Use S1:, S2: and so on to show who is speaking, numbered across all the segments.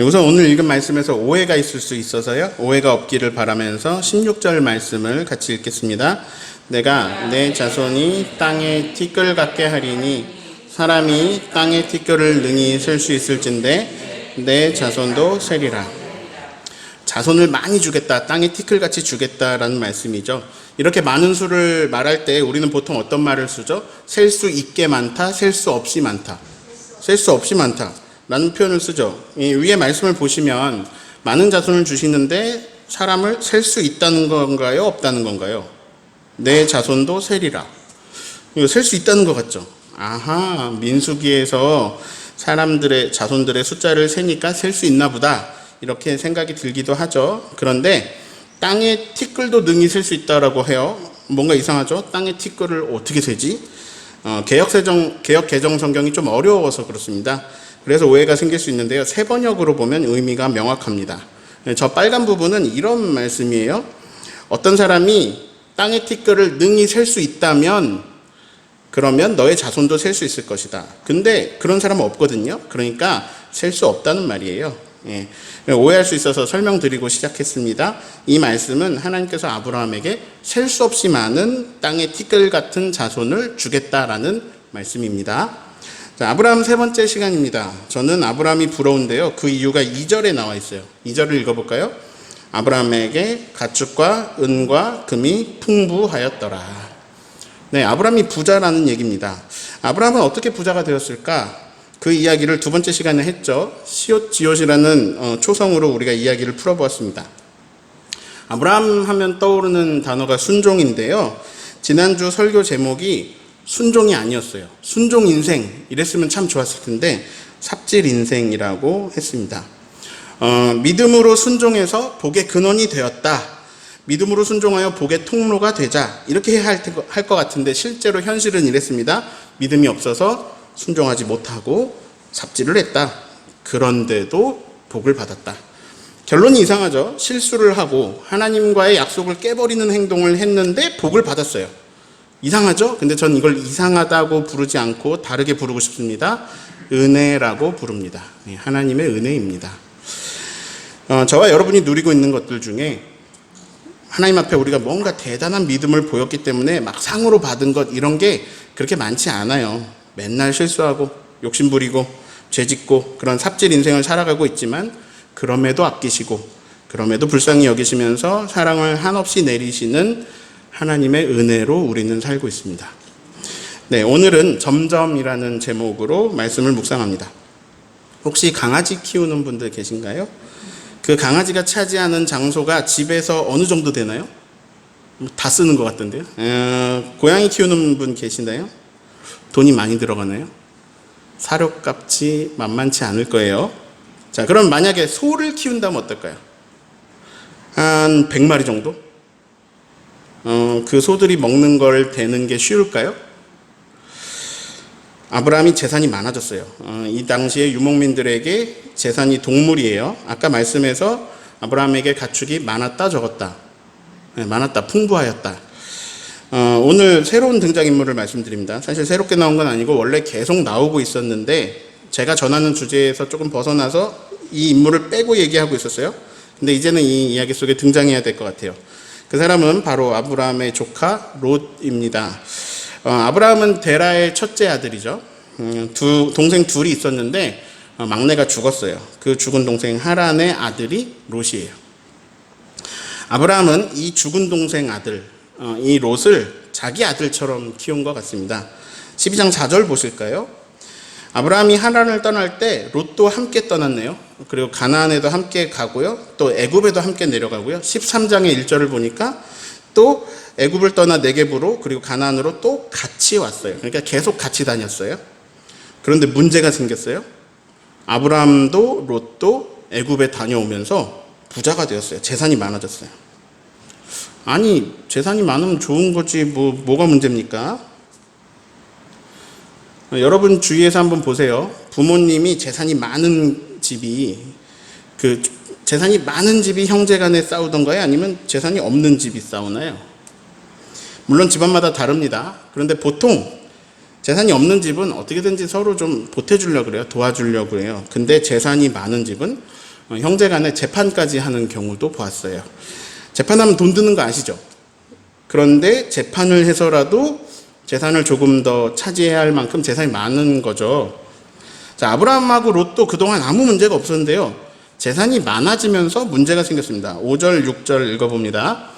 S1: 우선 오늘 읽은 말씀에서 오해가 있을 수 있어서요. 오해가 없기를 바라면서 16절 말씀을 같이 읽겠습니다. 내가 내 자손이 땅에 티끌 같게 하리니 사람이 땅에 티끌을 능히 셀 수 있을진데 내 자손도 세리라. 자손을 많이 주겠다, 땅에 티끌같이 주겠다라는 말씀이죠. 이렇게 많은 수를 말할 때 우리는 보통 어떤 말을 쓰죠? 셀 수 있게 많다, 셀 수 없이 많다. 셀 수 없이 많다 라는 표현을 쓰죠. 이 위에 말씀을 보시면 많은 자손을 주시는데 사람을 셀 수 있다는 건가요? 없다는 건가요? 내 자손도 세리라. 이거 셀 수 있다는 것 같죠? 아하, 민수기에서 사람들의 자손들의 숫자를 세니까 셀 수 있나 보다, 이렇게 생각이 들기도 하죠. 그런데 땅에 티끌도 능히 셀 수 있다라고 해요. 뭔가 이상하죠? 땅에 티끌을 어떻게 세지? 개역 개정 성경이 좀 어려워서 그렇습니다. 그래서 오해가 생길 수 있는데요. 새 번역으로 보면 의미가 명확합니다. 저 빨간 부분은 이런 말씀이에요. 어떤 사람이 땅의 티끌을 능히 셀 수 있다면 그러면 너의 자손도 셀 수 있을 것이다. 근데 그런 사람은 없거든요. 그러니까 셀 수 없다는 말이에요. 예. 오해할 수 있어서 설명드리고 시작했습니다. 이 말씀은 하나님께서 아브라함에게 셀 수 없이 많은 땅의 티끌 같은 자손을 주겠다라는 말씀입니다. 자, 아브라함 세 번째 시간입니다. 저는 아브라함이 부러운데요. 그 이유가 2절에 나와 있어요. 2절을 읽어볼까요? 아브라함에게 가축과 은과 금이 풍부하였더라. 네, 아브라함이 부자라는 얘기입니다. 아브라함은 어떻게 부자가 되었을까? 그 이야기를 두 번째 시간에 했죠. 시옷지옷이라는 초성으로 우리가 이야기를 풀어보았습니다. 아브라함 하면 떠오르는 단어가 순종인데요. 지난주 설교 제목이 순종이 아니었어요. 순종 인생, 이랬으면 참 좋았을 텐데 삽질 인생이라고 했습니다. 믿음으로 순종해서 복의 근원이 되었다. 믿음으로 순종하여 복의 통로가 되자. 이렇게 해야 할 것 같은데 실제로 현실은 이랬습니다. 믿음이 없어서 순종하지 못하고 삽질을 했다. 그런데도 복을 받았다. 결론이 이상하죠. 실수를 하고 하나님과의 약속을 깨버리는 행동을 했는데 복을 받았어요. 이상하죠? 근데 전 이걸 이상하다고 부르지 않고 다르게 부르고 싶습니다. 은혜라고 부릅니다. 하나님의 은혜입니다. 저와 여러분이 누리고 있는 것들 중에 하나님 앞에 우리가 뭔가 대단한 믿음을 보였기 때문에 막 상으로 받은 것, 이런 게 그렇게 많지 않아요. 맨날 실수하고 욕심부리고 죄짓고 그런 삽질 인생을 살아가고 있지만 그럼에도 아끼시고 그럼에도 불쌍히 여기시면서 사랑을 한없이 내리시는 하나님의 은혜로 우리는 살고 있습니다. 네, 오늘은 점점이라는 제목으로 말씀을 묵상합니다. 혹시 강아지 키우는 분들 계신가요? 그 강아지가 차지하는 장소가 집에서 어느 정도 되나요? 다 쓰는 것 같던데요. 고양이 키우는 분 계시나요? 돈이 많이 들어가나요? 사료값이 만만치 않을 거예요. 자, 그럼 만약에 소를 키운다면 어떨까요? 한 100마리 정도? 그 소들이 먹는 걸 대는 게 쉬울까요? 아브라함이 재산이 많아졌어요. 이 당시에 유목민들에게 재산이 동물이에요. 아까 말씀에서 아브라함에게 가축이 많았다, 적었다. 네, 많았다, 풍부하였다. 오늘 새로운 등장인물을 말씀드립니다. 사실 새롭게 나온 건 아니고 원래 계속 나오고 있었는데 제가 전하는 주제에서 조금 벗어나서 이 인물을 빼고 얘기하고 있었어요. 근데 이제는 이 이야기 속에 등장해야 될 것 같아요. 그 사람은 바로 아브라함의 조카 롯입니다. 아브라함은 데라의 첫째 아들이죠. 동생 둘이 있었는데 막내가 죽었어요. 그 죽은 동생 하란의 아들이 롯이에요. 아브라함은 이 죽은 동생 아들, 이 롯을 자기 아들처럼 키운 것 같습니다. 12장 4절 보실까요? 아브라함이 하란을 떠날 때 롯도 함께 떠났네요. 그리고 가나안에도 함께 가고요. 또 애굽에도 함께 내려가고요. 13장의 1절을 보니까 또 애굽을 떠나 네겝으로 그리고 가나안으로 또 같이 왔어요. 그러니까 계속 같이 다녔어요. 그런데 문제가 생겼어요. 아브라함도 롯도 애굽에 다녀오면서 부자가 되었어요. 재산이 많아졌어요. 아니, 재산이 많으면 좋은 거지 뭐가 문제입니까? 여러분 주위에서 한번 보세요. 부모님이 재산이 많은 집이 재산이 많은 집이 형제간에 싸우던가요? 아니면 재산이 없는 집이 싸우나요? 물론 집안마다 다릅니다. 그런데 보통 재산이 없는 집은 어떻게든지 서로 좀 보태주려고 그래요. 도와주려고 그래요. 근데 재산이 많은 집은 형제 간에 재판까지 하는 경우도 보았어요. 재판하면 돈 드는 거 아시죠? 그런데 재판을 해서라도 재산을 조금 더 차지해야 할 만큼 재산이 많은 거죠. 자, 아브라함하고 롯도 그동안 아무 문제가 없었는데요. 재산이 많아지면서 문제가 생겼습니다. 5절, 6절 읽어봅니다.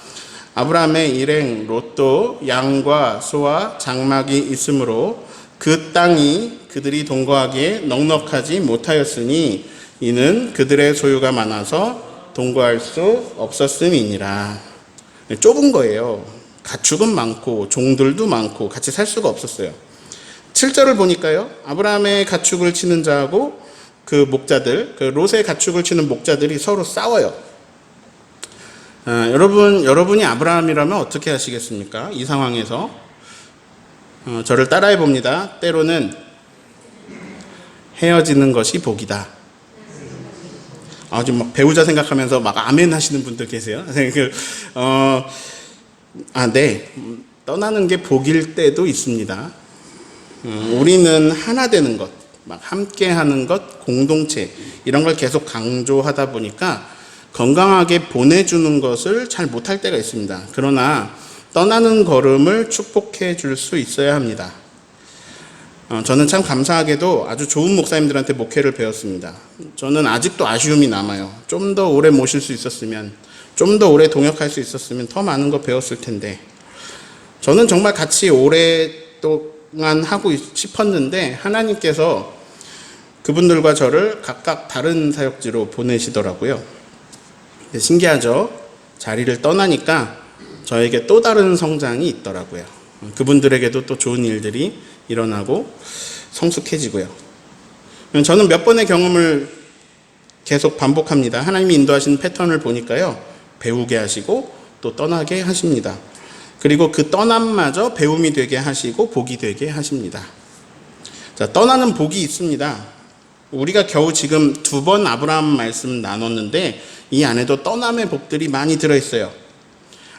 S1: 아브라함의 일행 롯도 양과 소와 장막이 있으므로 그 땅이 그들이 동거하기에 넉넉하지 못하였으니 이는 그들의 소유가 많아서 동거할 수 없었음이니라. 좁은 거예요. 가축은 많고 종들도 많고 같이 살 수가 없었어요. 7절을 보니까요. 아브라함의 가축을 치는 자하고 그 목자들, 그 롯의 가축을 치는 목자들이 서로 싸워요. 여러분이 아브라함이라면 어떻게 하시겠습니까? 이 상황에서 저를 따라해 봅니다. 때로는 헤어지는 것이 복이다. 지금 막 배우자 생각하면서 막 아멘 하시는 분들 계세요. 네. 떠나는 게 복일 때도 있습니다. 우리는 하나 되는 것, 막 함께 하는 것, 공동체, 이런 걸 계속 강조하다 보니까 건강하게 보내주는 것을 잘 못할 때가 있습니다. 그러나 떠나는 걸음을 축복해 줄 수 있어야 합니다. 저는 참 감사하게도 아주 좋은 목사님들한테 목회를 배웠습니다. 저는 아직도 아쉬움이 남아요. 좀 더 오래 모실 수 있었으면, 좀 더 오래 동역할 수 있었으면 더 많은 거 배웠을 텐데, 저는 정말 같이 오랫동안 하고 싶었는데 하나님께서 그분들과 저를 각각 다른 사역지로 보내시더라고요. 신기하죠? 자리를 떠나니까 저에게 또 다른 성장이 있더라고요. 그분들에게도 또 좋은 일들이 일어나고 성숙해지고요. 저는 몇 번의 경험을 계속 반복합니다. 하나님이 인도하신 패턴을 보니까요. 배우게 하시고 또 떠나게 하십니다. 그리고 그 떠남마저 배움이 되게 하시고 복이 되게 하십니다. 자, 떠나는 복이 있습니다. 우리가 겨우 지금 2번 아브라함 말씀 나눴는데 이 안에도 떠남의 복들이 많이 들어있어요.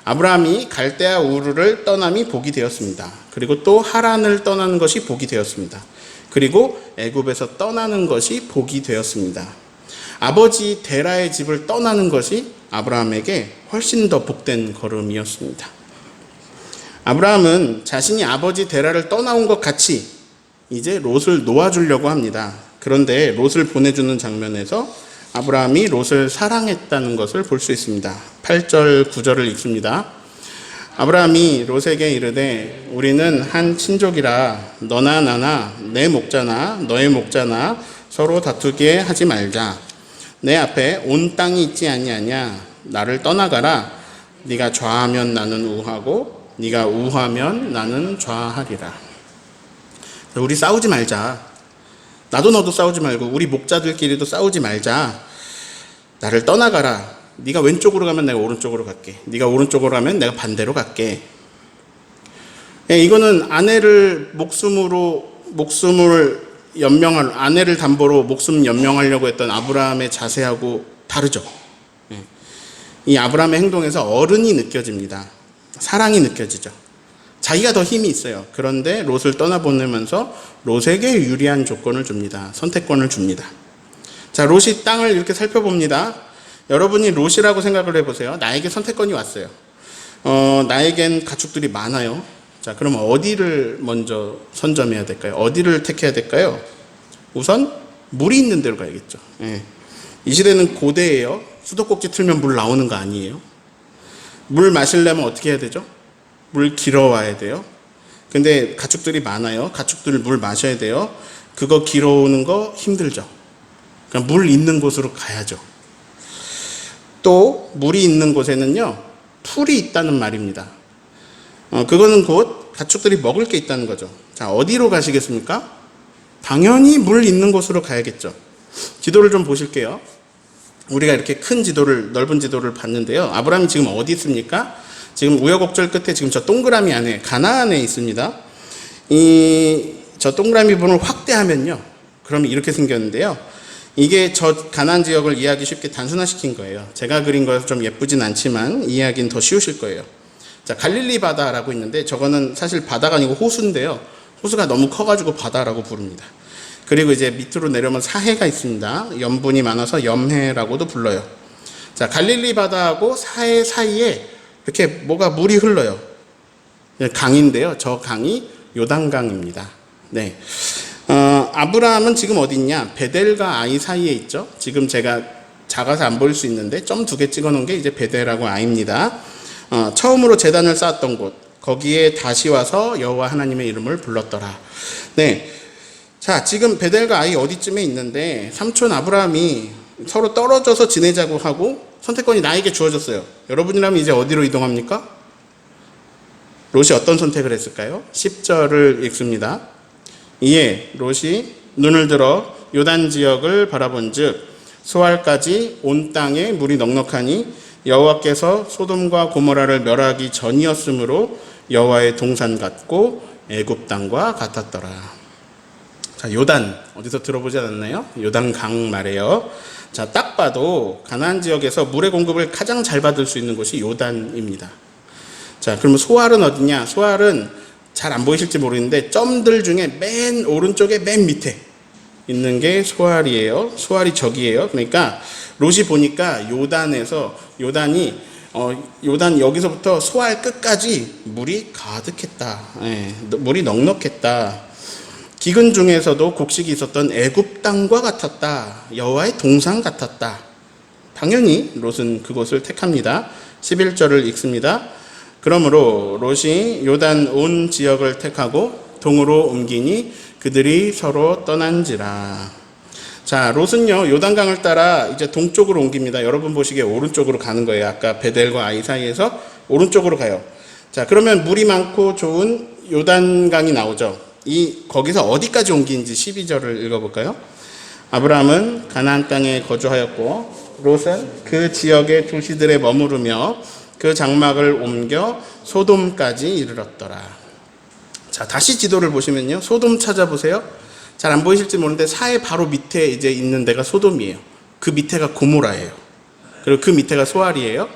S1: 아브라함이 갈대아 우르를 떠남이 복이 되었습니다. 그리고 또 하란을 떠나는 것이 복이 되었습니다. 그리고 애굽에서 떠나는 것이 복이 되었습니다. 아버지 데라의 집을 떠나는 것이 아브라함에게 훨씬 더 복된 걸음이었습니다. 아브라함은 자신이 아버지 데라를 떠나온 것 같이 이제 롯을 놓아주려고 합니다. 그런데 롯을 보내주는 장면에서 아브라함이 롯을 사랑했다는 것을 볼 수 있습니다. 8절, 9절을 읽습니다. 아브라함이 롯에게 이르되 우리는 한 친족이라 너나 나나 내 목자나 너의 목자나 서로 다투게 하지 말자. 내 앞에 온 땅이 있지 아니하냐. 나를 떠나가라. 네가 좌하면 나는 우하고 네가 우하면 나는 좌하리라. 우리 싸우지 말자. 나도 너도 싸우지 말고 우리 목자들끼리도 싸우지 말자. 나를 떠나가라. 네가 왼쪽으로 가면 내가 오른쪽으로 갈게. 네가 오른쪽으로 가면 내가 반대로 갈게. 이거는 아내를 목숨을 연명할, 아내를 담보로 목숨 연명하려고 했던 아브라함의 자세하고 다르죠. 이 아브라함의 행동에서 어른이 느껴집니다. 사랑이 느껴지죠. 자기가 더 힘이 있어요. 그런데 롯을 떠나보내면서 롯에게 유리한 조건을 줍니다. 선택권을 줍니다. 자, 롯이 땅을 이렇게 살펴봅니다. 여러분이 롯이라고 생각을 해보세요. 나에게 선택권이 왔어요. 나에겐 가축들이 많아요. 자, 그럼 어디를 먼저 선점해야 될까요? 어디를 택해야 될까요? 우선 물이 있는 데로 가야겠죠. 이 시대는 고대예요. 수도꼭지 틀면 물 나오는 거 아니에요. 물 마시려면 어떻게 해야 되죠? 물 길어와야 돼요. 근데 가축들이 많아요. 가축들 물 마셔야 돼요. 그거 길어오는 거 힘들죠. 그러니까 물 있는 곳으로 가야죠. 또 물이 있는 곳에는요, 풀이 있다는 말입니다. 그거는 곧 가축들이 먹을 게 있다는 거죠. 자, 어디로 가시겠습니까? 당연히 물 있는 곳으로 가야겠죠. 지도를 좀 보실게요. 우리가 이렇게 큰 지도를, 넓은 지도를 봤는데요. 아브라함이 지금 어디 있습니까? 지금 우여곡절 끝에 지금 저 동그라미 안에 가나안에 있습니다. 저 동그라미 부분을 확대하면요. 그러면 이렇게 생겼는데요. 이게 저 가나안 지역을 이해하기 쉽게 단순화시킨 거예요. 제가 그린 거여서 좀 예쁘진 않지만 이해하기는 더 쉬우실 거예요. 자, 갈릴리 바다라고 있는데 저거는 사실 바다가 아니고 호수인데요. 호수가 너무 커가지고 바다라고 부릅니다. 그리고 이제 밑으로 내려오면 사해가 있습니다. 염분이 많아서 염해라고도 불러요. 자, 갈릴리 바다하고 사해 사이에 이렇게 뭐가 물이 흘러요. 강인데요. 저 강이 요단강입니다. 네. 아브라함은 지금 어디 있냐? 베델과 아이 사이에 있죠. 지금 제가 작아서 안 보일 수 있는데 점 2개 찍어 놓은 게 이제 베델하고 아이입니다. 처음으로 제단을 쌓았던 곳, 거기에 다시 와서 여호와 하나님의 이름을 불렀더라. 네. 자, 지금 베델과 아이 어디쯤에 있는데 삼촌 아브라함이 서로 떨어져서 지내자고 하고 선택권이 나에게 주어졌어요. 여러분이라면 이제 어디로 이동합니까? 롯이 어떤 선택을 했을까요? 10절을 읽습니다. 이에 롯이 눈을 들어 요단 지역을 바라본즉 소알까지 온 땅에 물이 넉넉하니 여호와께서 소돔과 고모라를 멸하기 전이었으므로 여호와의 동산 같고 애굽 땅과 같았더라. 자, 요단 어디서 들어보지 않았나요? 요단강 말이에요. 자, 딱 봐도 가나안 지역에서 물의 공급을 가장 잘 받을 수 있는 곳이 요단입니다. 자, 그러면 소알은 어디냐? 소알은 잘 안 보이실지 모르겠는데 점들 중에 맨 오른쪽에 맨 밑에 있는 게 소알이에요. 소알이 저기예요. 그러니까 롯이 보니까 요단에서 요단 여기서부터 소알 끝까지 물이 가득했다. 예, 물이 넉넉했다. 기근 중에서도 곡식이 있었던 애굽 땅과 같았다. 여호와의 동산 같았다. 당연히 롯은 그곳을 택합니다. 11절을 읽습니다. 그러므로 롯이 요단 온 지역을 택하고 동으로 옮기니 그들이 서로 떠난지라. 자, 롯은요 요단강을 따라 이제 동쪽으로 옮깁니다. 여러분 보시기에 오른쪽으로 가는 거예요. 아까 베델과 아이 사이에서 오른쪽으로 가요. 자, 그러면 물이 많고 좋은 요단강이 나오죠. 거기서 어디까지 옮긴지 12절을 읽어볼까요? 아브라함은 가나안 땅에 거주하였고 롯은 그 지역의 도시들에 머무르며 그 장막을 옮겨 소돔까지 이르렀더라. 자, 다시 지도를 보시면요. 소돔 찾아보세요. 잘 안 보이실지 모르는데 사해 바로 밑에 이제 있는 데가 소돔이에요. 그 밑에가 고모라예요. 그리고 그 밑에가 소알이에요.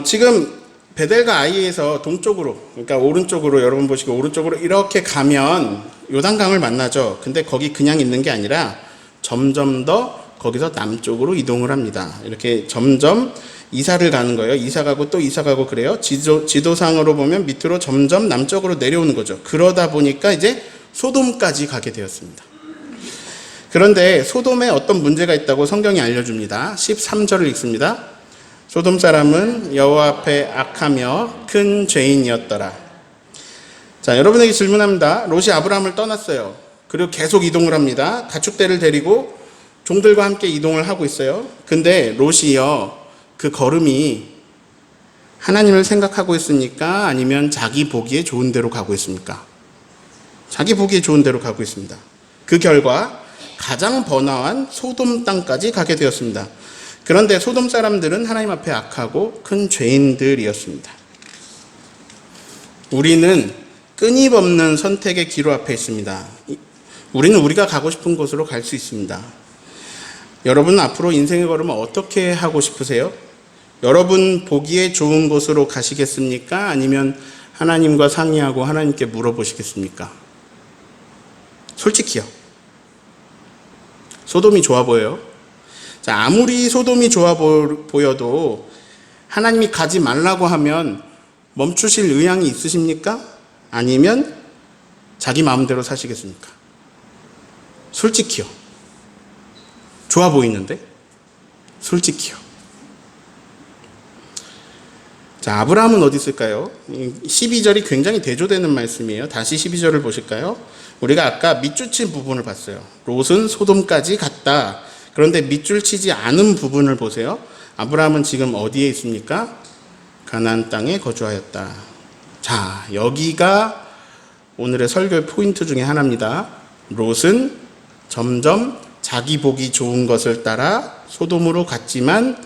S1: 지금 베델과 아이에서 동쪽으로, 그러니까 오른쪽으로, 여러분 보시고 오른쪽으로 이렇게 가면 요단강을 만나죠. 근데 거기 그냥 있는 게 아니라 점점 더 거기서 남쪽으로 이동을 합니다. 이렇게 점점 이사를 가는 거예요. 이사 가고 또 이사 가고 그래요. 지도상으로 보면 밑으로 점점 남쪽으로 내려오는 거죠. 그러다 보니까 이제 소돔까지 가게 되었습니다. 그런데 소돔에 어떤 문제가 있다고 성경이 알려줍니다. 13절을 읽습니다. 소돔 사람은 여호와 앞에 악하며 큰 죄인이었더라. 자, 여러분에게 질문합니다. 롯이 아브라함을 떠났어요. 그리고 계속 이동을 합니다. 가축대를 데리고 종들과 함께 이동을 하고 있어요. 근데 롯이요, 그 걸음이 하나님을 생각하고 있습니까? 아니면 자기 보기에 좋은 대로 가고 있습니까? 자기 보기에 좋은 대로 가고 있습니다. 그 결과 가장 번화한 소돔 땅까지 가게 되었습니다. 그런데 소돔 사람들은 하나님 앞에 악하고 큰 죄인들이었습니다. 우리는 끊임없는 선택의 기로 앞에 있습니다. 우리는 우리가 가고 싶은 곳으로 갈 수 있습니다. 여러분은 앞으로 인생의 걸음을 어떻게 하고 싶으세요? 여러분 보기에 좋은 곳으로 가시겠습니까? 아니면 하나님과 상의하고 하나님께 물어보시겠습니까? 솔직히요. 소돔이 좋아 보여요? 자, 아무리 소돔이 좋아 보여도 하나님이 가지 말라고 하면 멈추실 의향이 있으십니까? 아니면 자기 마음대로 사시겠습니까? 솔직히요. 좋아 보이는데? 솔직히요. 자, 아브라함은 어디 있을까요? 12절이 굉장히 대조되는 말씀이에요. 다시 12절을 보실까요? 우리가 아까 밑줄 친 부분을 봤어요. 롯은 소돔까지 갔다. 그런데 밑줄 치지 않은 부분을 보세요. 아브라함은 지금 어디에 있습니까? 가나안 땅에 거주하였다. 자, 여기가 오늘의 설교의 포인트 중에 하나입니다. 롯은 점점 자기 보기 좋은 것을 따라 소돔으로 갔지만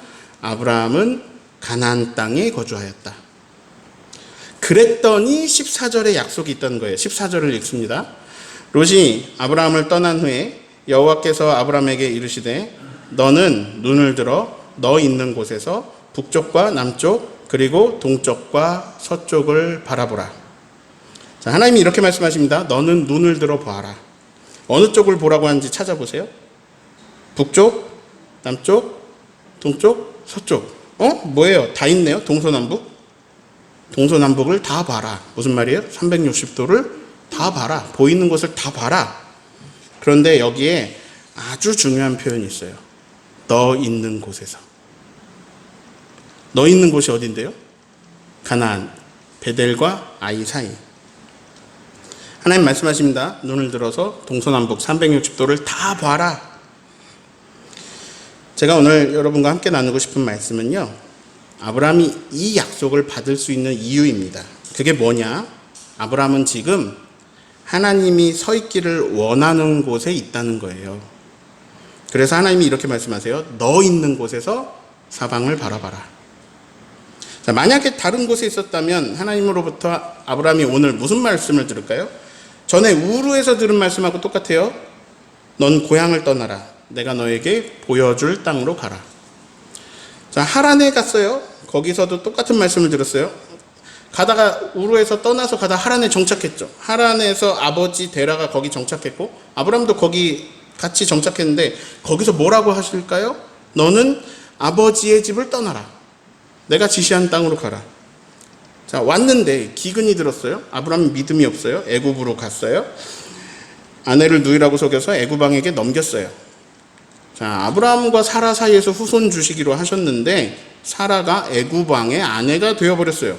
S1: 아브라함은 가나안 땅에 거주하였다. 그랬더니 14절에 약속이 있던 거예요. 14절을 읽습니다. 롯이 아브라함을 떠난 후에 여호와께서 아브라함에게 이르시되 너는 눈을 들어 너 있는 곳에서 북쪽과 남쪽 그리고 동쪽과 서쪽을 바라보라. 자, 하나님이 이렇게 말씀하십니다. 너는 눈을 들어 보아라. 어느 쪽을 보라고 하는지 찾아보세요. 북쪽, 남쪽, 동쪽, 서쪽. 뭐예요? 다 있네요. 동서남북. 동서남북을 다 봐라. 무슨 말이에요? 360도를 다 봐라. 보이는 것을 다 봐라. 그런데 여기에 아주 중요한 표현이 있어요. 너 있는 곳에서. 너 있는 곳이 어딘데요? 가나안, 베델과 아이 사이. 하나님 말씀하십니다. 눈을 들어서 동서남북 360도를 다 봐라. 제가 오늘 여러분과 함께 나누고 싶은 말씀은요, 아브라함이 이 약속을 받을 수 있는 이유입니다. 그게 뭐냐? 아브라함은 지금 하나님이 서 있기를 원하는 곳에 있다는 거예요. 그래서 하나님이 이렇게 말씀하세요. 너 있는 곳에서 사방을 바라봐라. 자, 만약에 다른 곳에 있었다면 하나님으로부터 아브라함이 오늘 무슨 말씀을 들을까요? 전에 우르에서 들은 말씀하고 똑같아요. 넌 고향을 떠나라. 내가 너에게 보여줄 땅으로 가라. 자, 하란에 갔어요. 거기서도 똑같은 말씀을 들었어요. 가다가 우르에서 떠나서 가다 하란에 정착했죠. 하란에서 아버지 데라가 거기 정착했고 아브라함도 거기 같이 정착했는데 거기서 뭐라고 하실까요? 너는 아버지의 집을 떠나라. 내가 지시한 땅으로 가라. 자, 왔는데 기근이 들었어요. 아브라함 믿음이 없어요. 애굽으로 갔어요. 아내를 누이라고 속여서 애굽 왕에게 넘겼어요. 자, 아브라함과 사라 사이에서 후손 주시기로 하셨는데 사라가 애굽 왕의 아내가 되어버렸어요.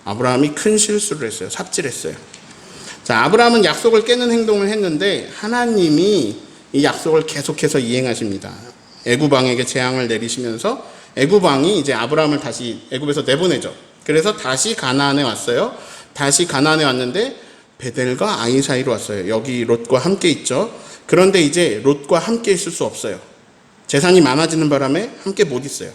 S1: 아브라함이 큰 실수를 했어요. 삽질했어요. 자, 아브라함은 약속을 깨는 행동을 했는데 하나님이 이 약속을 계속해서 이행하십니다. 애굽 왕에게 재앙을 내리시면서 애굽 왕이 이제 아브라함을 다시 애굽에서 내보내죠. 그래서 다시 가나안에 왔어요. 다시 가나안에 왔는데 베델과 아이 사이로 왔어요. 여기 롯과 함께 있죠. 그런데 이제 롯과 함께 있을 수 없어요. 재산이 많아지는 바람에 함께 못 있어요.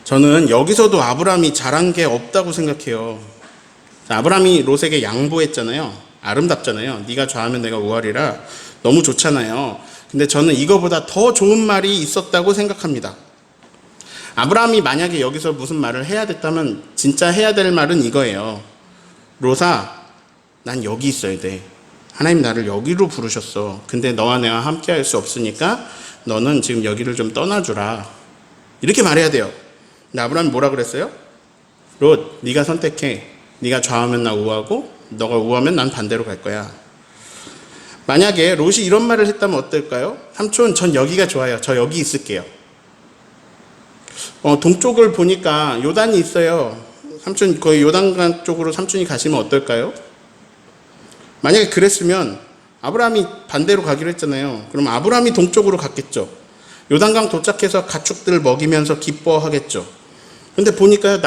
S1: 저는 여기서도 아브라함이 잘한 게 없다고 생각해요. 아브라함이 롯에게 양보했잖아요. 아름답잖아요. 네가 좌하면 내가 우하리라. 너무 좋잖아요. 근데 저는 이거보다 더 좋은 말이 있었다고 생각합니다. 아브라함이 만약에 여기서 무슨 말을 해야 됐다면 진짜 해야 될 말은 이거예요. 롯아, 난 여기 있어야 돼. 하나님 나를 여기로 부르셨어. 근데 너와 내가 함께 할 수 없으니까 너는 지금 여기를 좀 떠나주라. 이렇게 말해야 돼요. 근데 아브라함이 뭐라 그랬어요? 롯, 네가 선택해. 네가 좌하면 나 우하고 너가 우하면 난 반대로 갈 거야. 만약에 롯이 이런 말을 했다면 어떨까요? 삼촌, 전 여기가 좋아요. 저 여기 있을게요. 동쪽을 보니까 요단이 있어요. 삼촌, 거의 요단강 쪽으로 삼촌이 가시면 어떨까요? 만약에 그랬으면 아브라함이 반대로 가기로 했잖아요. 그럼 아브라함이 동쪽으로 갔겠죠. 요단강 도착해서 가축들 먹이면서 기뻐하겠죠. 근데 보니까요,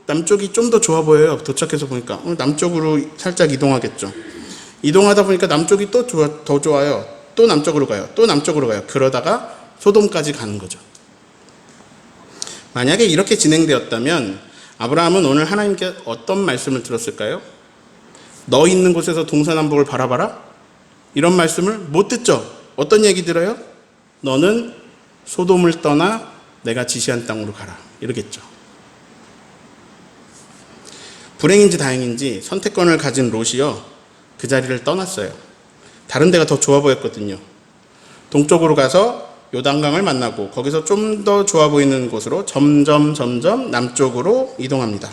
S1: 남쪽이 좀 더 좋아 보여요. 도착해서 보니까 남쪽으로 살짝 이동하겠죠. 이동하다 보니까 남쪽이 또 더 좋아요. 또 남쪽으로 가요. 또 남쪽으로 가요. 그러다가 소돔까지 가는 거죠. 만약에 이렇게 진행되었다면 아브라함은 오늘 하나님께 어떤 말씀을 들었을까요? 너 있는 곳에서 동서남북을 바라봐라? 이런 말씀을 못 듣죠. 어떤 얘기 들어요? 너는 소돔을 떠나 내가 지시한 땅으로 가라. 이러겠죠. 불행인지 다행인지 선택권을 가진 롯이요, 그 자리를 떠났어요. 다른 데가 더 좋아 보였거든요. 동쪽으로 가서 요단강을 만나고 거기서 좀 더 좋아 보이는 곳으로 점점 남쪽으로 이동합니다.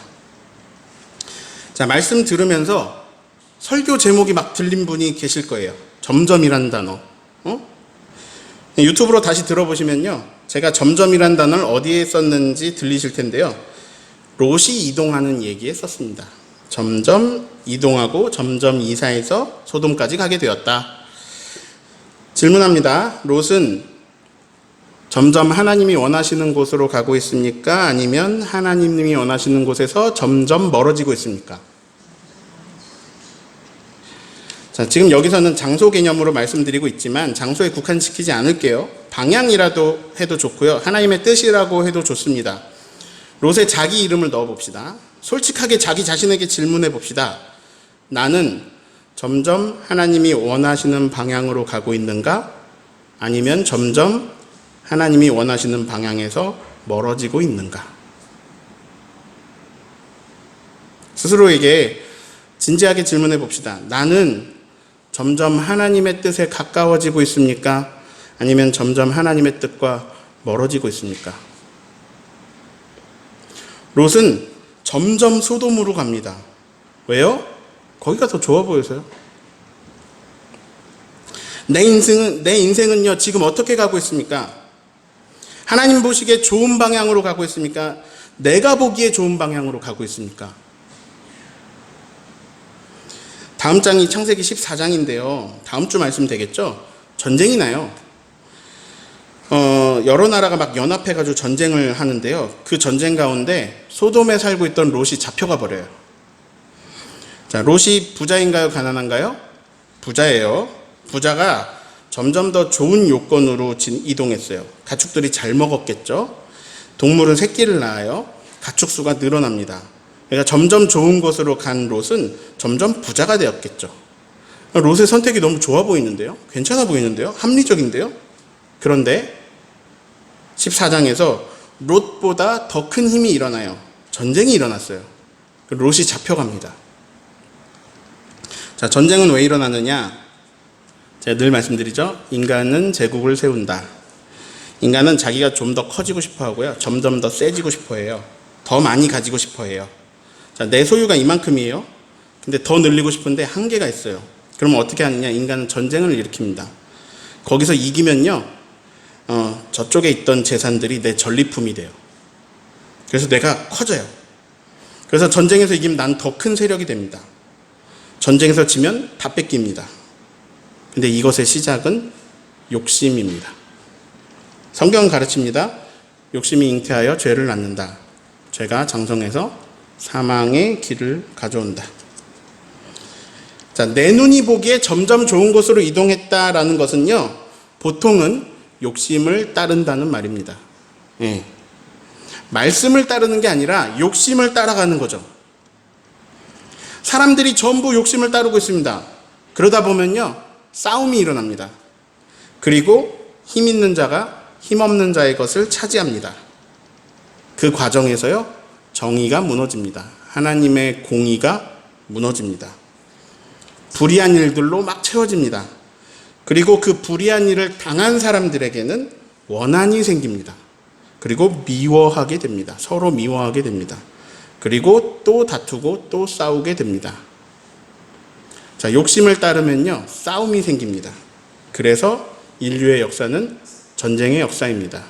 S1: 자, 말씀 들으면서 설교 제목이 막 들린 분이 계실 거예요. 점점이란 단어. 유튜브로 다시 들어보시면요, 제가 점점이란 단어를 어디에 썼는지 들리실 텐데요. 롯이 이동하는 얘기에 썼습니다. 점점 이동하고 점점 이사해서 소돔까지 가게 되었다. 질문합니다. 롯은 점점 하나님이 원하시는 곳으로 가고 있습니까? 아니면 하나님이 원하시는 곳에서 점점 멀어지고 있습니까? 자, 지금 여기서는 장소 개념으로 말씀드리고 있지만 장소에 국한시키지 않을게요. 방향이라도 해도 좋고요. 하나님의 뜻이라고 해도 좋습니다. 롯의 자기 이름을 넣어봅시다. 솔직하게 자기 자신에게 질문해 봅시다. 나는 점점 하나님이 원하시는 방향으로 가고 있는가? 아니면 점점 하나님이 원하시는 방향에서 멀어지고 있는가? 스스로에게 진지하게 질문해 봅시다. 나는 점점 하나님의 뜻에 가까워지고 있습니까? 아니면 점점 하나님의 뜻과 멀어지고 있습니까? 롯은 점점 소돔으로 갑니다. 왜요? 거기가 더 좋아 보여서요. 내 인생은요, 지금 어떻게 가고 있습니까? 하나님 보시기에 좋은 방향으로 가고 있습니까? 내가 보기에 좋은 방향으로 가고 있습니까? 다음 장이 창세기 14장인데요. 다음 주 말씀 되겠죠? 전쟁이 나요. 여러 나라가 막 연합해가지고 전쟁을 하는데요. 그 전쟁 가운데 소돔에 살고 있던 롯이 잡혀가 버려요. 자, 롯이 부자인가요? 가난한가요? 부자예요. 부자가 점점 더 좋은 요건으로 이동했어요. 가축들이 잘 먹었겠죠. 동물은 새끼를 낳아요. 가축 수가 늘어납니다. 그러니까 점점 좋은 곳으로 간 롯은 점점 부자가 되었겠죠. 롯의 선택이 너무 좋아 보이는데요. 괜찮아 보이는데요. 합리적인데요. 그런데 14장에서 롯보다 더 큰 힘이 일어나요. 전쟁이 일어났어요. 롯이 잡혀갑니다. 자, 전쟁은 왜 일어나느냐? 제가 늘 말씀드리죠. 인간은 제국을 세운다. 인간은 자기가 좀 더 커지고 싶어 하고요. 점점 더 세지고 싶어 해요. 더 많이 가지고 싶어 해요. 자, 내 소유가 이만큼이에요. 근데 더 늘리고 싶은데 한계가 있어요. 그러면 어떻게 하느냐? 인간은 전쟁을 일으킵니다. 거기서 이기면요, 저쪽에 있던 재산들이 내 전리품이 돼요. 그래서 내가 커져요. 그래서 전쟁에서 이기면 난 더 큰 세력이 됩니다. 전쟁에서 지면 다 뺏깁니다. 근데 이것의 시작은 욕심입니다. 성경은 가르칩니다. 욕심이 잉태하여 죄를 낳는다. 죄가 장성해서 사망의 길을 가져온다. 자, 내 눈이 보기에 점점 좋은 곳으로 이동했다라는 것은요, 보통은 욕심을 따른다는 말입니다. 예. 말씀을 따르는 게 아니라 욕심을 따라가는 거죠. 사람들이 전부 욕심을 따르고 있습니다. 그러다 보면요, 싸움이 일어납니다. 그리고 힘 있는 자가 힘 없는 자의 것을 차지합니다. 그 과정에서요, 정의가 무너집니다. 하나님의 공의가 무너집니다. 불의한 일들로 막 채워집니다. 그리고 그 불의한 일을 당한 사람들에게는 원한이 생깁니다. 그리고 미워하게 됩니다. 서로 미워하게 됩니다. 그리고 또 다투고 또 싸우게 됩니다. 자, 욕심을 따르면요, 싸움이 생깁니다. 그래서 인류의 역사는 전쟁의 역사입니다.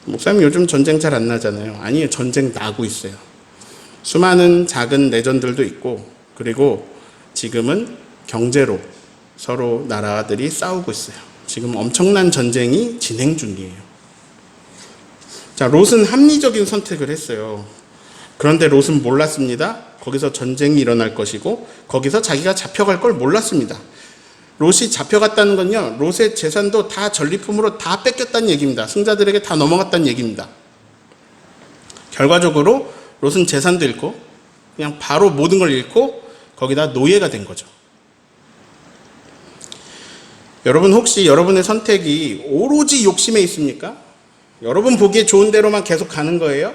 S1: 목사님 요즘 전쟁 잘 안 나잖아요. 아니에요. 전쟁 나고 있어요. 수많은 작은 내전들도 있고, 그리고 지금은 경제로 서로 나라들이 싸우고 있어요. 지금 엄청난 전쟁이 진행 중이에요. 자, 롯은 합리적인 선택을 했어요. 그런데 롯은 몰랐습니다. 거기서 전쟁이 일어날 것이고, 거기서 자기가 잡혀갈 걸 몰랐습니다. 롯이 잡혀갔다는 건요, 롯의 재산도 다 전리품으로 다 뺏겼다는 얘기입니다. 승자들에게 다 넘어갔다는 얘기입니다. 결과적으로 롯은 재산도 잃고 그냥 바로 모든 걸 잃고 거기다 노예가 된 거죠. 여러분, 혹시 여러분의 선택이 오로지 욕심에 있습니까? 여러분 보기에 좋은 대로만 계속 가는 거예요?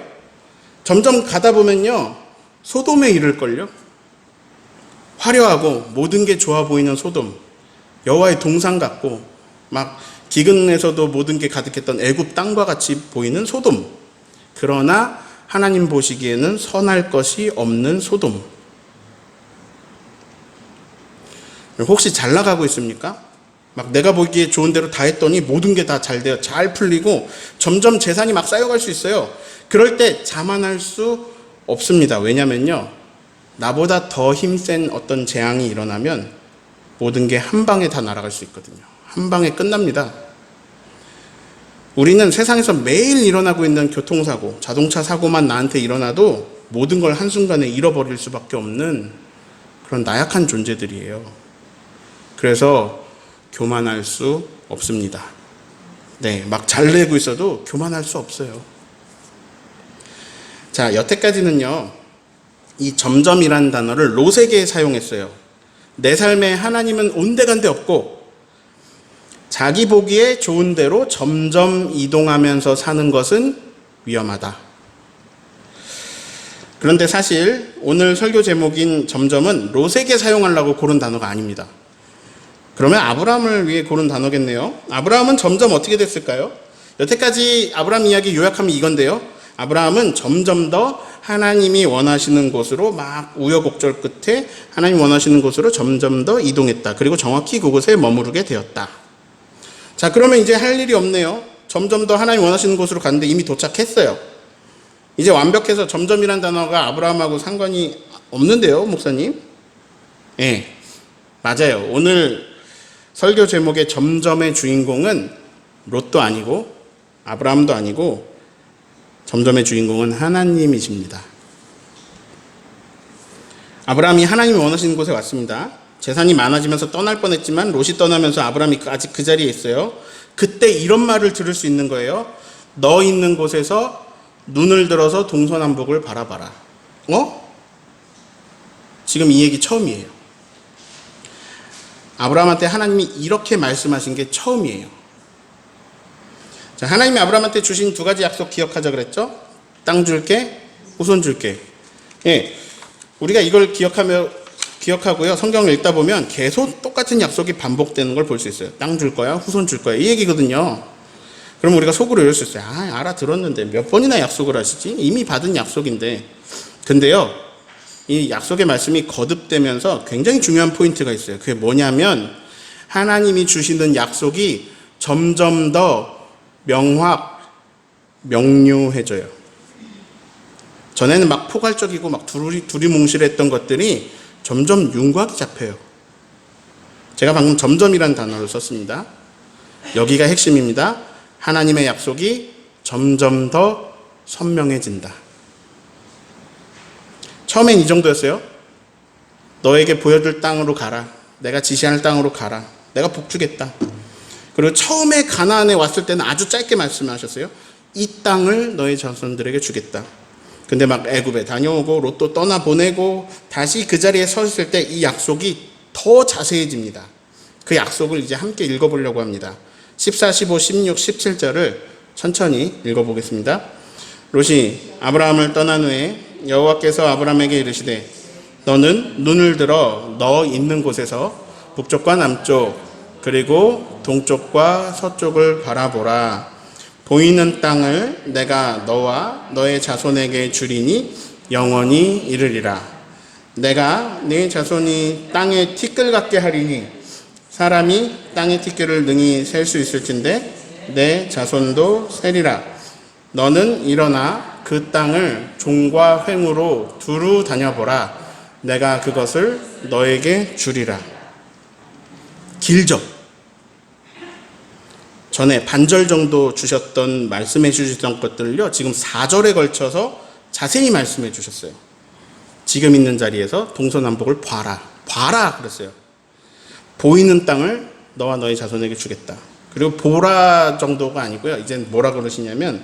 S1: 점점 가다 보면요, 소돔에 이를걸요? 화려하고 모든 게 좋아 보이는 소돔, 여호와의 동상 같고 막 기근에서도 모든 게 가득했던 애굽 땅과 같이 보이는 소돔. 그러나 하나님 보시기에는 선할 것이 없는 소돔. 혹시 잘 나가고 있습니까? 막 내가 보기에 좋은 대로 다 했더니 모든 게 다 잘 돼요. 잘 풀리고 점점 재산이 막 쌓여갈 수 있어요. 그럴 때 자만할 수 없습니다. 왜냐면요, 나보다 더 힘센 어떤 재앙이 일어나면 모든 게 한 방에 다 날아갈 수 있거든요. 한 방에 끝납니다. 우리는 세상에서 매일 일어나고 있는 교통사고, 자동차 사고만 나한테 일어나도 모든 걸 한순간에 잃어버릴 수밖에 없는 그런 나약한 존재들이에요. 그래서 교만할 수 없습니다. 네, 막 잘 되고 있어도 교만할 수 없어요. 자, 여태까지는요, 이 점점이라는 단어를 롯에게 사용했어요. 내 삶에 하나님은 온데간데 없고 자기 보기에 좋은 대로 점점 이동하면서 사는 것은 위험하다. 그런데 사실 오늘 설교 제목인 점점은 롯에게 사용하려고 고른 단어가 아닙니다. 그러면 아브라함을 위해 고른 단어겠네요. 아브라함은 점점 어떻게 됐을까요? 여태까지 아브라함 이야기 요약하면 이건데요. 아브라함은 점점 더 하나님이 원하시는 곳으로 막 우여곡절 끝에 하나님이 원하시는 곳으로 점점 더 이동했다. 그리고 정확히 그곳에 머무르게 되었다. 자, 그러면 이제 할 일이 없네요. 점점 더 하나님 원하시는 곳으로 갔는데 이미 도착했어요. 이제 완벽해서 점점이란 단어가 아브라함하고 상관이 없는데요, 목사님? 예, 맞아요. 오늘 설교 제목의 점점의 주인공은 롯도 아니고 아브라함도 아니고 점점의 주인공은 하나님이십니다. 아브라함이 하나님이 원하시는 곳에 왔습니다. 재산이 많아지면서 떠날 뻔했지만 롯이 떠나면서 아브라함이 아직 그 자리에 있어요. 그때 이런 말을 들을 수 있는 거예요. 너 있는 곳에서 눈을 들어서 동서남북을 바라봐라. 지금 이 얘기 처음이에요. 아브라함한테 하나님이 이렇게 말씀하신 게 처음이에요. 자, 하나님이 아브라함한테 주신 두 가지 약속 기억하자 그랬죠? 땅 줄게, 후손 줄게. 예, 우리가 이걸 기억하고요. 성경을 읽다 보면 계속 똑같은 약속이 반복되는 걸 볼 수 있어요. 땅 줄 거야, 후손 줄 거야. 이 얘기거든요. 그럼 우리가 속으로 이럴 수 있어요. 알아들었는데 몇 번이나 약속을 하시지? 이미 받은 약속인데. 근데요, 이 약속의 말씀이 거듭되면서 굉장히 중요한 포인트가 있어요. 그게 뭐냐면 하나님이 주시는 약속이 점점 더 명료해져요. 전에는 막 포괄적이고 막 두리뭉실했던 것들이 점점 윤곽이 잡혀요. 제가 방금 점점이라는 단어를 썼습니다. 여기가 핵심입니다. 하나님의 약속이 점점 더 선명해진다. 처음엔 이 정도였어요. 너에게 보여줄 땅으로 가라. 내가 지시할 땅으로 가라. 내가 복 주겠다. 그리고 처음에 가나안에 왔을 때는 아주 짧게 말씀하셨어요. 이 땅을 너의 자손들에게 주겠다. 근데 막 애굽에 다녀오고 롯도 떠나보내고 다시 그 자리에 서 있을 때 이 약속이 더 자세해집니다. 그 약속을 이제 함께 읽어보려고 합니다. 14, 15, 16, 17절을 천천히 읽어보겠습니다. 롯이 아브라함을 떠난 후에 여호와께서 아브라함에게 이르시되 너는 눈을 들어 너 있는 곳에서 북쪽과 남쪽 그리고 동쪽과 서쪽을 바라보라. 보이는 땅을 내가 너와 너의 자손에게 주리니 영원히 이르리라. 내가 네 자손이 땅의 티끌 같게 하리니 사람이 땅의 티끌을 능히 셀 수 있을진데 내 자손도 세리라. 너는 일어나 그 땅을 종과 횡으로 두루 다녀보라. 내가 그것을 너에게 주리라. 길죠? 전에 반절 정도 주셨던 말씀해 주셨던 것들을요, 지금 4절에 걸쳐서 자세히 말씀해 주셨어요. 지금 있는 자리에서 동서남북을 봐라 그랬어요. 보이는 땅을 너와 너의 자손에게 주겠다. 그리고 보라 정도가 아니고요, 이젠 뭐라 그러시냐면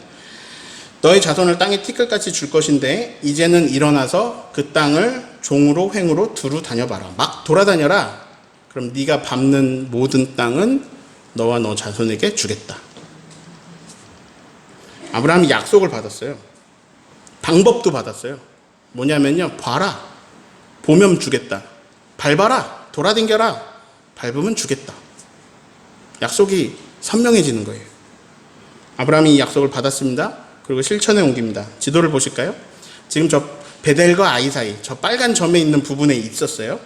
S1: 너의 자손을 땅에 티끌같이 줄 것인데 이제는 일어나서 그 땅을 종으로 횡으로 두루 다녀봐라. 막 돌아다녀라. 그럼 네가 밟는 모든 땅은 너와 너 자손에게 주겠다. 아브라함이 약속을 받았어요. 방법도 받았어요. 뭐냐면요, 봐라. 보면 주겠다. 밟아라. 돌아댕겨라. 밟으면 주겠다. 약속이 선명해지는 거예요. 아브라함이 이 약속을 받았습니다. 그리고 실천에 옮깁니다. 지도를 보실까요? 지금 저 베델과 아이 사이, 저 빨간 점에 있는 부분에 있었어요.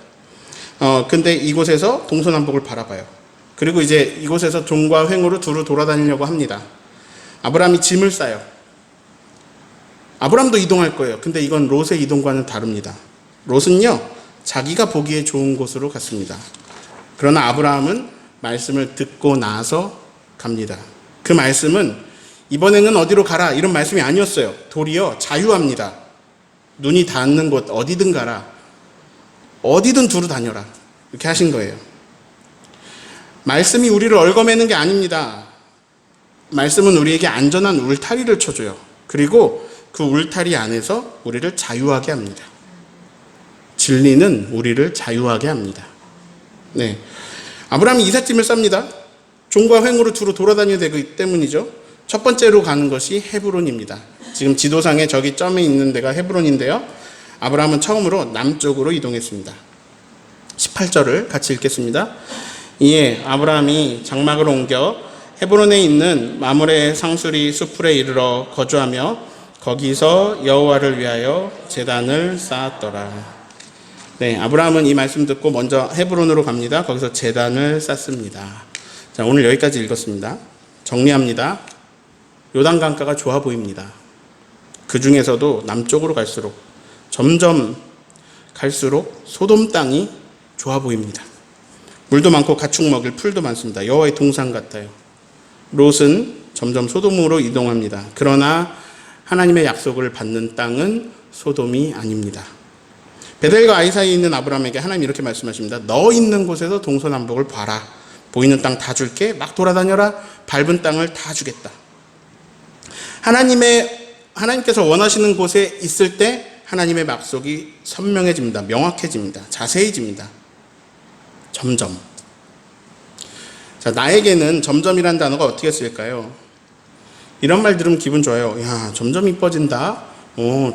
S1: 근데 이곳에서 동서남북을 바라봐요. 그리고 이제 이곳에서 종과 횡으로 두루 돌아다니려고 합니다. 아브라함이 짐을 싸요. 아브라함도 이동할 거예요. 근데 이건 롯의 이동과는 다릅니다. 롯은요, 자기가 보기에 좋은 곳으로 갔습니다. 그러나 아브라함은 말씀을 듣고 나서 갑니다. 그 말씀은 이번에는 어디로 가라 이런 말씀이 아니었어요. 도리어 자유합니다. 눈이 닿는 곳 어디든 가라. 어디든 두루 다녀라. 이렇게 하신 거예요. 말씀이 우리를 얽어매는 게 아닙니다. 말씀은 우리에게 안전한 울타리를 쳐줘요. 그리고 그 울타리 안에서 우리를 자유하게 합니다. 진리는 우리를 자유하게 합니다. 네, 아브라함이 이삿짐을 쌉니다. 종과 횡으로 두루 돌아다녀야 되기 때문이죠. 첫 번째로 가는 것이 헤브론입니다. 지금 지도상에 저기 점에 있는 데가 헤브론인데요. 아브라함은 처음으로 남쪽으로 이동했습니다. 18절을 같이 읽겠습니다. 이에 아브라함이 장막을 옮겨 헤브론에 있는 마므레 상수리 수풀에 이르러 거주하며 거기서 여호와를 위하여 제단을 쌓았더라. 네, 아브라함은 이 말씀 듣고 먼저 헤브론으로 갑니다. 거기서 제단을 쌓습니다. 자, 오늘 여기까지 읽었습니다. 정리합니다. 요단강가가 좋아 보입니다. 그 중에서도 남쪽으로 갈수록 점점 갈수록 소돔 땅이 좋아 보입니다. 물도 많고 가축 먹일 풀도 많습니다. 여호와의 동산 같아요. 롯은 점점 소돔으로 이동합니다. 그러나 하나님의 약속을 받는 땅은 소돔이 아닙니다. 베델과 아이 사이에 있는 아브라함에게 하나님이 이렇게 말씀하십니다. 너 있는 곳에서 동서남북을 봐라. 보이는 땅 다 줄게. 막 돌아다녀라. 밟은 땅을 다 주겠다. 하나님께서 원하시는 곳에 있을 때 하나님의 약속이 선명해집니다. 명확해집니다. 자세해집니다. 점점. 자, 나에게는 점점이란 단어가 어떻게 쓸까요? 이런 말 들으면 기분 좋아요. 야, 점점 이뻐진다.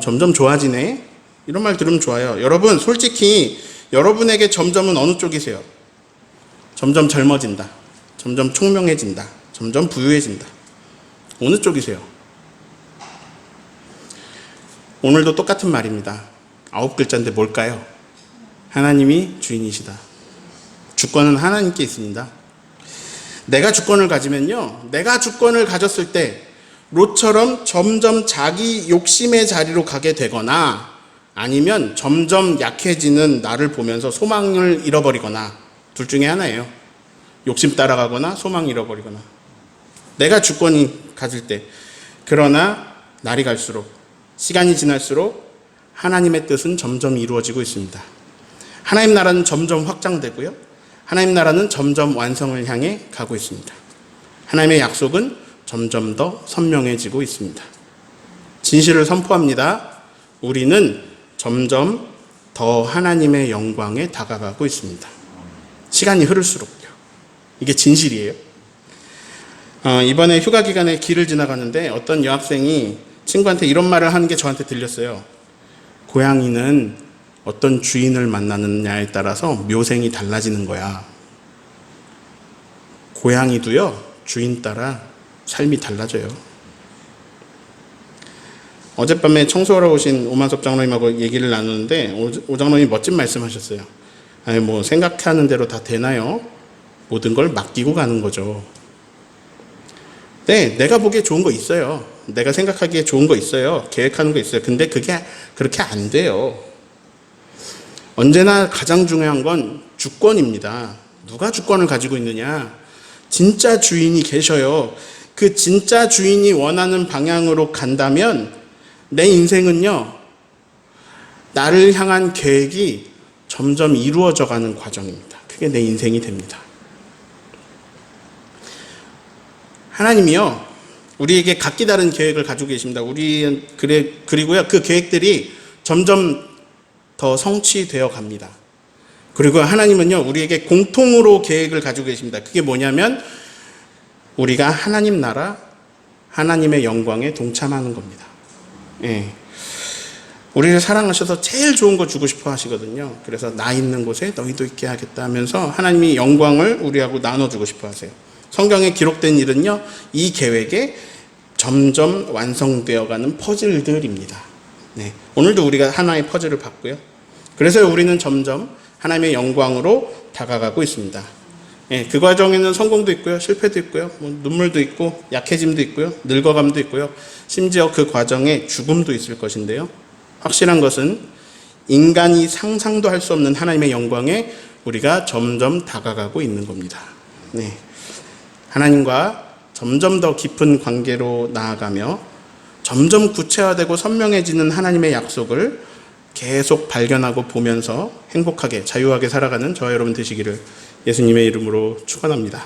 S1: 점점 좋아지네. 이런 말 들으면 좋아요. 여러분, 솔직히 여러분에게 점점은 어느 쪽이세요? 점점 젊어진다. 점점 총명해진다. 점점 부유해진다. 어느 쪽이세요? 오늘도 똑같은 말입니다. 9글자인데 뭘까요? 하나님이 주인이시다. 주권은 하나님께 있습니다. 내가 주권을 가지면요, 내가 주권을 가졌을 때 롯처럼 점점 자기 욕심의 자리로 가게 되거나 아니면 점점 약해지는 나를 보면서 소망을 잃어버리거나 둘 중에 하나예요. 욕심 따라가거나 소망 잃어버리거나. 내가 주권이 가질 때. 그러나 날이 갈수록, 시간이 지날수록 하나님의 뜻은 점점 이루어지고 있습니다. 하나님 나라는 점점 확장되고요. 하나님 나라는 점점 완성을 향해 가고 있습니다. 하나님의 약속은 점점 더 선명해지고 있습니다. 진실을 선포합니다. 우리는 점점 더 하나님의 영광에 다가가고 있습니다. 시간이 흐를수록요. 이게 진실이에요. 이번에 휴가 기간에 길을 지나가는데 어떤 여학생이 친구한테 이런 말을 하는 게 저한테 들렸어요. 고양이는 어떤 주인을 만나느냐에 따라서 묘생이 달라지는 거야. 고양이도요, 주인 따라 삶이 달라져요. 어젯밤에 청소하러 오신 오만섭 장로님하고 얘기를 나누는데 오 장로님이 멋진 말씀하셨어요. 아니 뭐 생각하는 대로 다 되나요? 모든 걸 맡기고 가는 거죠. 네, 내가 보기에 좋은 거 있어요. 내가 생각하기에 좋은 거 있어요. 계획하는 거 있어요. 근데 그게 그렇게 안 돼요. 언제나 가장 중요한 건 주권입니다. 누가 주권을 가지고 있느냐? 진짜 주인이 계셔요. 그 진짜 주인이 원하는 방향으로 간다면 내 인생은요, 나를 향한 계획이 점점 이루어져 가는 과정입니다. 그게 내 인생이 됩니다. 하나님이요, 우리에게 각기 다른 계획을 가지고 계십니다. 그리고요, 그 계획들이 점점 더 성취되어 갑니다. 그리고 하나님은요, 우리에게 공통으로 계획을 가지고 계십니다. 그게 뭐냐면, 우리가 하나님 나라, 하나님의 영광에 동참하는 겁니다. 예. 우리를 사랑하셔서 제일 좋은 거 주고 싶어 하시거든요. 그래서 나 있는 곳에 너희도 있게 하겠다 하면서 하나님이 영광을 우리하고 나눠주고 싶어 하세요. 성경에 기록된 일은요, 이 계획에 점점 완성되어가는 퍼즐들입니다. 네. 오늘도 우리가 하나의 퍼즐을 봤고요. 그래서 우리는 점점 하나님의 영광으로 다가가고 있습니다. 예, 그 과정에는 성공도 있고요, 실패도 있고요, 눈물도 있고, 약해짐도 있고요, 늙어감도 있고요, 심지어 그 과정에 죽음도 있을 것인데요. 확실한 것은 인간이 상상도 할 수 없는 하나님의 영광에 우리가 점점 다가가고 있는 겁니다. 네. 하나님과 점점 더 깊은 관계로 나아가며 점점 구체화되고 선명해지는 하나님의 약속을 계속 발견하고 보면서 행복하게 자유하게 살아가는 저와 여러분 되시기를 예수님의 이름으로 축원합니다.